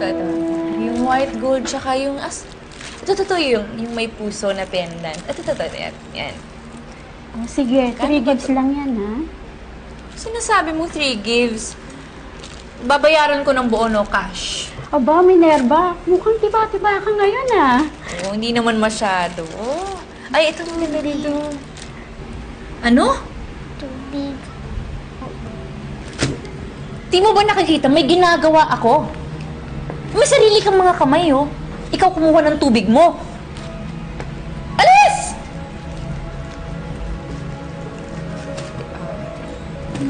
ito. Yung white gold, tsaka yung ito, yung may puso na pendant. Ito, yan. Oh, sige, 3 gives lang yan, ha? Sinasabi mo 3 gives. Babayaran ko ng buo, no cash. Aba, Minerva, mukhang tiba-tiba ka ngayon, ah. Oo, hindi naman masyado. Ay, ito maganda dito. Ano? Tubig. Di mo ba nakikita? May ginagawa ako. May sarili kang mga kamay, oh. Ikaw kumuha ng tubig mo. Alis!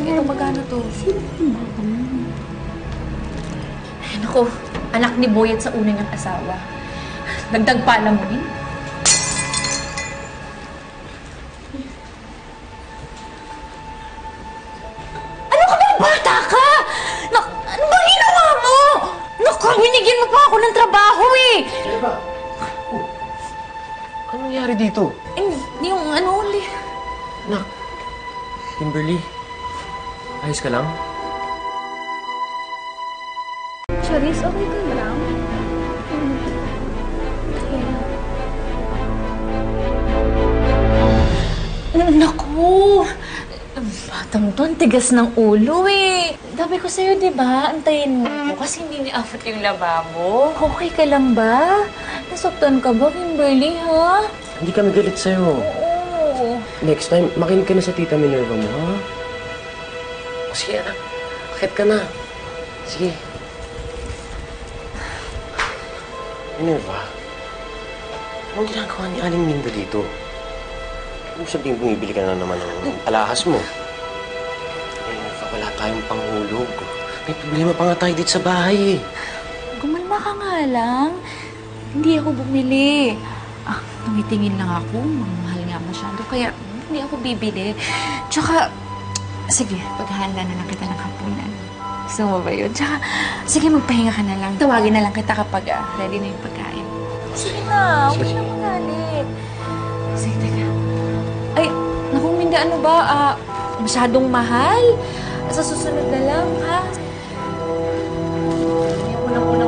Ito, magkano to? Sino yung bata mo? Ay, naku. Anak ni Boyet sa una niyang asawa. Nagdagpala mo rin. Ano ka ba? Bata ka! Ano ba ginawa mo? Naku, binigyan mo pa ako ng trabaho eh! Ano ba? Anong nangyari dito? Yung ano ulit. Nak, Kimberly, ayos ka lang? Charis, okay ka lang? Naku! Batang to, ang tigas ng ulo eh. Dabi ko sa'yo, di ba? Antayin mo ko kasi hindi ni-afford yung lababo. Okay ka lang ba? Nasaktan ka ba, Kimberly, ha? Hindi kami galit sa'yo. Oo. Next time, makinig ka na sa tita Minerva mo, ha? Sige, anak. Akit ka na. Sige. Minerva, anong ginagawa ni Aling Minda dito? Ano sabihin, bumibili ka na naman ng alahas mo? Minerva, wala tayong panghulog. May problema pa nga tayo dito sa bahay, eh. Gumalma ka nga lang. Hindi ako bumili. Tumitingin lang ako. Mahal nga masyado. Kaya hindi ako bibili. Tsaka, sige, paghahanda na lang kita ng hapunan. Gusto mo ba yun? Tsaka, sige, magpahinga ka na lang. Tawagin na lang kita kapag ready na yung pagkain. Sige na, huwag na magalit. Sige, teka. Ay, naku, Minda, ano ba? Masyadong mahal? Sa susunod na lang, ha? Ayaw ko na